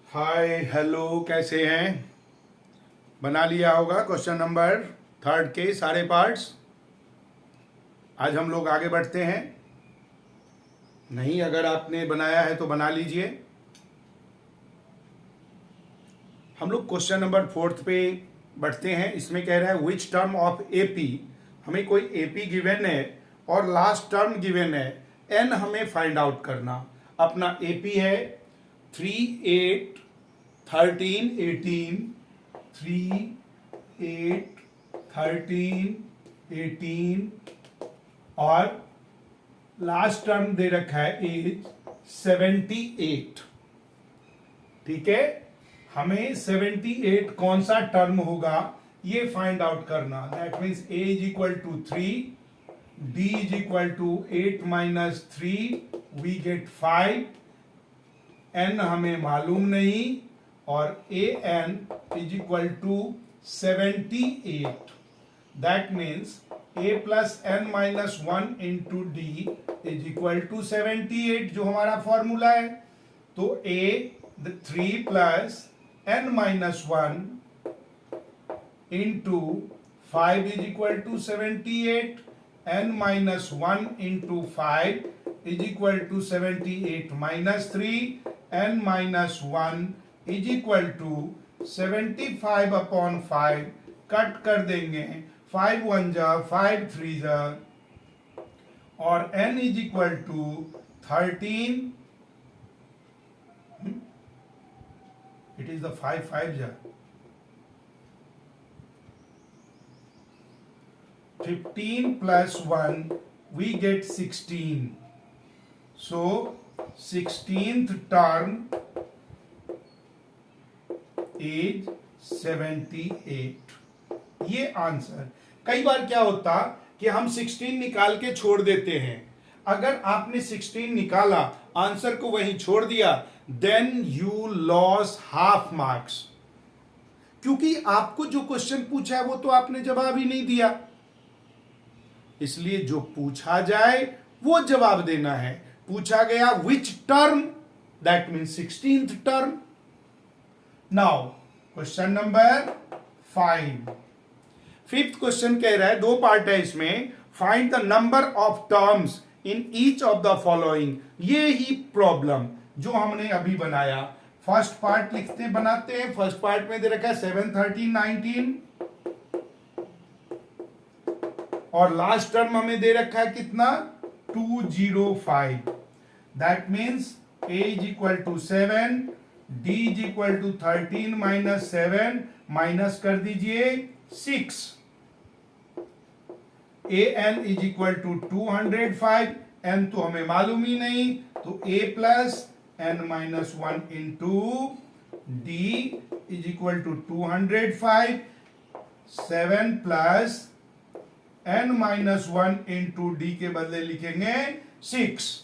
Hi hello, कैसे हैं? बना लिया होगा क्वेश्चन नंबर थर्ड के सारे पार्ट्स। आज हम लोग आगे बढ़ते हैं। नहीं, अगर आपने बनाया है तो बना लीजिए। हम लोग क्वेश्चन नंबर फोर्थ पे बढ़ते हैं। इसमें कह रहा है विच टर्म ऑफ एपी। हमें कोई एपी गिवन है और लास्ट टर्म गिवन है, एन हमें फाइंड आउट करना। अपना एपी है 3, 8, 13, 18, 3, 8, 13, 18 और लास्ट टर्म दे रखा है एज 78। ठीक है, हमें 78 कौन सा टर्म होगा ये फाइंड आउट करना। That means a is equal to 3, d is equal to 8 minus 3, we get 5, n हमें मालूम नहीं और a n is equal to 78। That means a plus n minus 1 into d is equal to 78, जो हमारा formula है। तो a 3 plus n minus 1 into 5 is equal to 78, n minus 1 into 5 is equal to 78 minus 3, n minus 1 is equal to 75 upon 5। Cut कर देंगे, 5 1 जा 5 3 जा और n is equal to 13। It is the 5 5 जा 15 plus 1 we get 16। So 16th term is 78। ये answer. कई बार क्या होता कि हम 16 निकाल के छोड़ देते हैं। अगर आपने 16 निकाला, आंसर को वहीं छोड़ दिया, then you loss half marks, क्योंकि आपको जो क्वेश्चन पूछा है वो तो आपने जवाब ही नहीं दिया। इसलिए जो पूछा जाए वो जवाब देना है। पूछा गया which term, that means 16th term. Now question number 5। Fifth question कह रहा है, दो पार्ट है इसमें। Find the number of terms in each of the following. ये ही प्रॉब्लम जो हमने अभी बनाया। फर्स्ट पार्ट बनाते हैं। फर्स्ट पार्ट में दे रखा है 7, 13, 19 और लास्ट टर्म हमें दे रखा है कितना, 205। That means a is equal to 7, d is equal to 13 minus 7, minus कर दीजिए 6, a n is equal to 205। N तो हमें मालूम ही नहीं, तो a plus n minus 1 into d is equal to 205, 7 plus n minus 1 into d के बदले लिखेंगे 6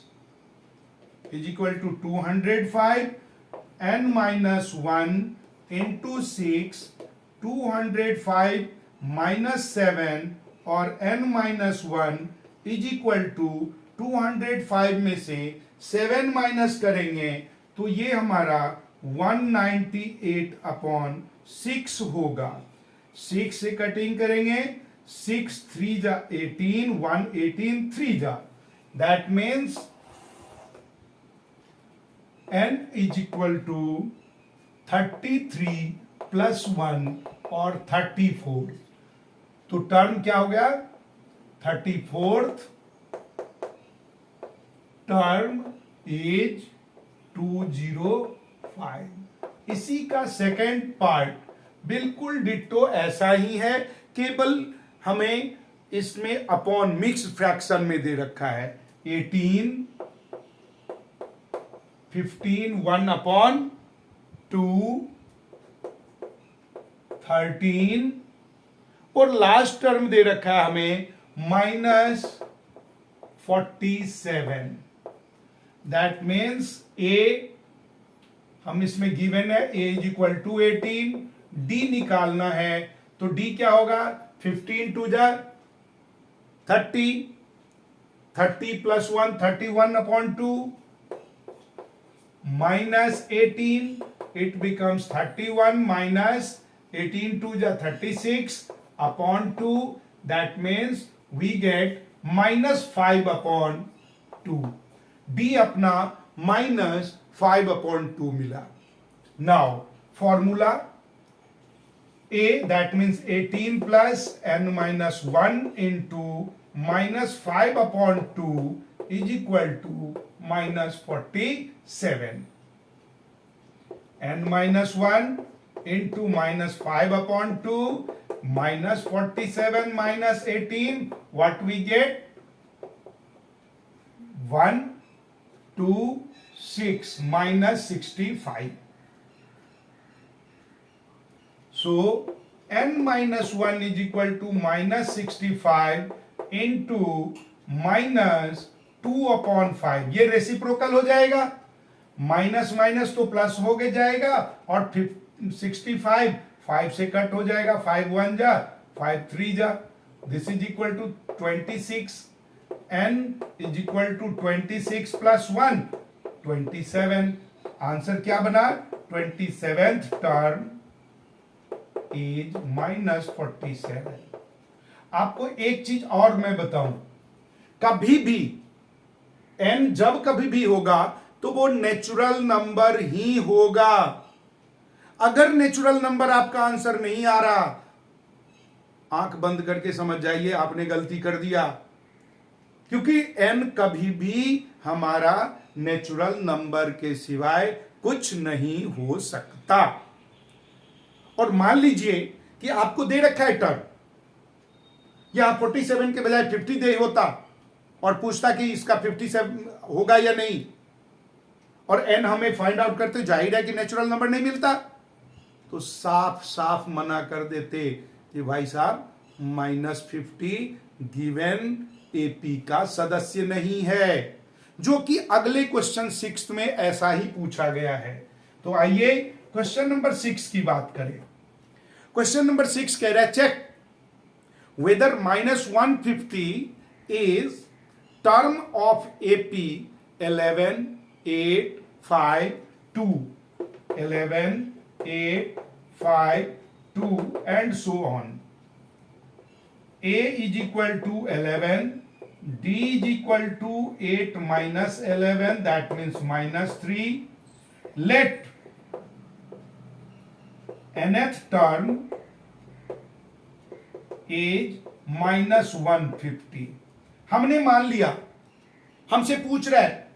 is equal to 205, n minus 1 into 6, 205 minus 7 और n minus 1 is equal to 205 में से 7 माइनस करेंगे तो ये हमारा 198 अपॉन 6 होगा। 6 से कटिंग करेंगे, 6 3 जा 18, 118 3 जा। That means n is equal to 33 plus 1 और 34। तो टर्म क्या हो गया, 34th टर्म इज 205। इसी का सेकेंड पार्ट बिल्कुल डिट्टो ऐसा ही है, केवल हमें इसमें अपॉन मिक्स फ्रैक्शन में दे रखा है 18, 15, 1 अपॉन 2, 13 और लास्ट टर्म दे रखा है हमें माइनस 47। दैट मीन्स ए हम इसमें गिवन है, ए इज इक्वल टू 18, डी निकालना है तो डी क्या होगा, 15 2 जा 30, 30 plus 1 31 upon 2 minus 18 it becomes 31 minus 18 to the 36 upon 2. That means we get minus 5 upon 2. D अपना minus 5 upon 2 मिला. Now formula A, that means 18 plus n minus 1 into minus 5 upon 2 is equal to minus 47. N minus 1 into minus 5 upon 2 minus 47 minus 18. What we get? 1, 2, 6 minus 65. So n minus 1 is equal to minus 65 into minus 2 upon 5. ये reciprocal हो जाएगा, minus minus तो plus हो के जाएगा और 65 5 से cut हो जाएगा, 5 1 जा 5 3 जा. This is equal to 26. n is equal to 26 plus 1 27. Answer क्या बना? 27th term is minus 47. आपको एक चीज और मैं बताऊं, कभी भी n जब कभी भी होगा तो वो नेचुरल नंबर ही होगा. अगर नेचुरल नंबर आपका आंसर नहीं आ रहा, आंख बंद करके समझ जाइए आपने गलती कर दिया, क्योंकि n कभी भी हमारा नेचुरल नंबर के सिवाय कुछ नहीं हो सकता. और मान लीजिए कि आपको दे रखा है टर्म, या 47 के बजाय 50 दे होता और पूछता कि इसका 57 होगा या नहीं, और n हमें फाइंड आउट करते, जाहिर है कि नेचुरल नंबर नहीं मिलता, तो साफ साफ मना कर देते कि भाई साहब -50 गिवन एपी का सदस्य नहीं है, जो कि अगले क्वेश्चन 6 में ऐसा ही पूछा गया है. तो आइए क्वेश्चन नंबर 6 की बात करें. क्वेश्चन नंबर 6 कह रहा है check whether -150 is term of AP 11 8 5 2 11 8 5 2 and so on. A is equal to 11, D is equal to 8 minus 11, that means minus 3. Let nth term is minus 150. हमने मान लिया, हमसे पूछ रहा है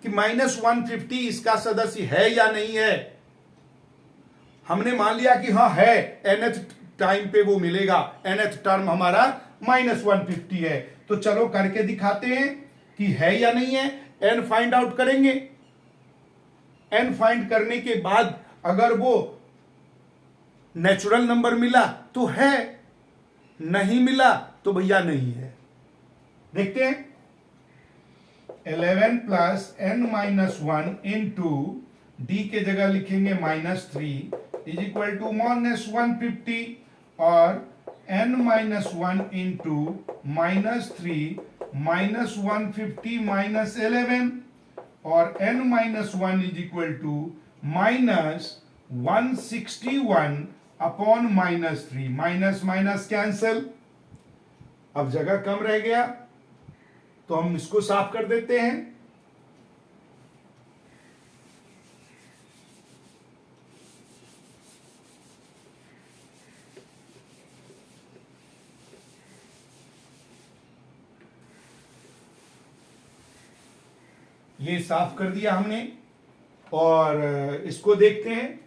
कि -150 इसका सदस्य है या नहीं है. हमने मान लिया कि हाँ है, nth टाइम पे वो मिलेगा, nth टर्म हमारा -150 है. तो चलो करके दिखाते हैं कि है या नहीं है. n फाइंड आउट करेंगे. n फाइंड करने के बाद अगर वो नेचुरल नंबर मिला तो है, नहीं मिला तो भैया नहीं है. देखते हैं. 11 plus n minus 1 into d के जगह लिखेंगे -3 इज इक्वल टू -150 और n माइनस 1 इंटू -3 -150 माइनस 11 और n minus 1 is equal to -161 upon -3. Minus minus cancel, अब जगह कम रह गया तो हम इसको साफ कर देते हैं. ये साफ कर दिया हमने और इसको देखते हैं.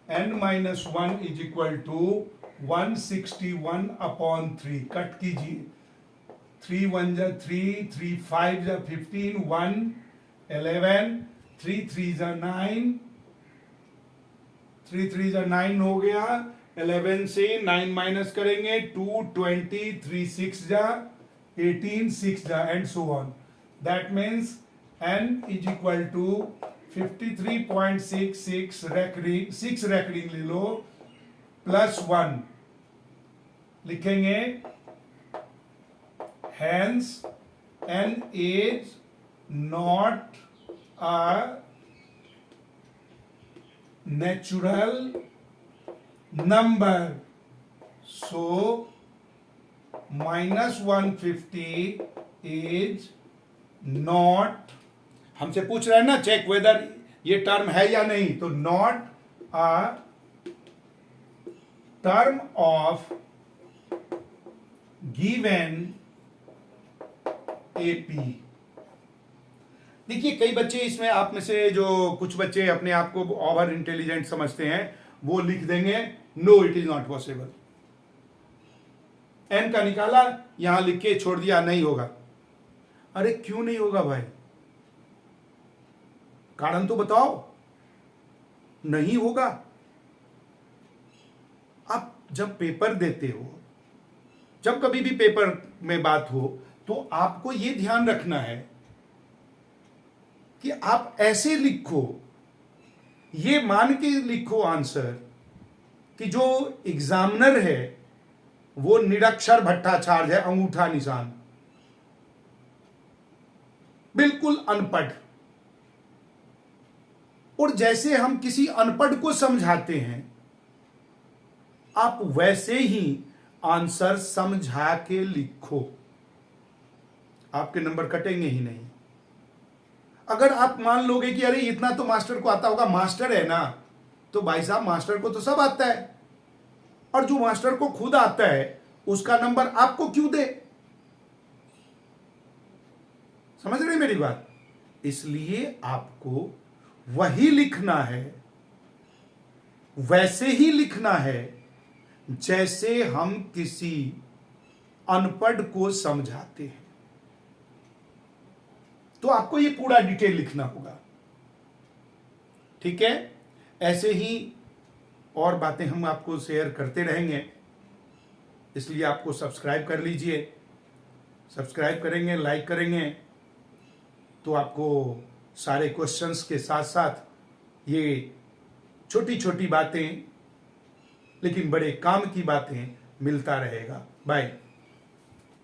n minus 1 is equal to 161 upon 3. Cut कीजिए. 3 1 जा 3, 3 5 जा 15, 1 11, 3 3 जा 9, 3 3 जा 9 हो गया. 11 से 9 माइनस करेंगे 2 20, 3 6 जा 18, 6 जा and so on. That means n is equal to 53.66 recurring, 6 recurring ले लो प्लस 1 लिखेंगे. Hence n is not a natural number, so minus 150 is not, हमसे पूछ रहे हैं ना चेक वेदर ये टर्म है या नहीं, तो not a term of given AP. देखिए कई बच्चे इसमें, आप में से जो कुछ बच्चे अपने आप को ओवर इंटेलिजेंट समझते हैं, वो लिख देंगे no it is not possible. N का निकाला, यहां लिख के छोड़ दिया, नहीं होगा। अरे क्यों नहीं होगा भाई, कारण तो बताओ। नहीं होगा। आप जब पेपर देते हो, जब कभी भी पेपर में बात हो, तो आपको यह ध्यान रखना है कि आप ऐसे लिखो, ये मान के लिखो आंसर कि जो एग्जामिनर है वो निरक्षर भट्टाचार्य है, अंगूठा निशान, बिल्कुल अनपढ़। और जैसे हम किसी अनपढ़ को समझाते हैं, आप वैसे ही आंसर समझा के लिखो, आपके नंबर कटेंगे ही नहीं। अगर आप मान लोगे कि अरे इतना तो मास्टर को आता होगा, मास्टर है ना, तो भाई साहब मास्टर को तो सब आता है, और जो मास्टर को खुद आता है उसका नंबर आपको क्यों दे? समझ रहे मेरी बात? इसलिए आपको वही लिखना है, वैसे ही लिखना है जैसे हम किसी अनपढ़ को समझाते हैं। तो आपको ये पूरा डिटेल लिखना होगा, ठीक है? ऐसे ही और बातें हम आपको शेयर करते रहेंगे, इसलिए आपको सब्सक्राइब कर लीजिए। सब्सक्राइब करेंगे, लाइक करेंगे, तो आपको सारे क्वेश्चंस के साथ साथ ये छोटी छोटी बातें लेकिन बड़े काम की बातें मिलता रहेगा। बाय।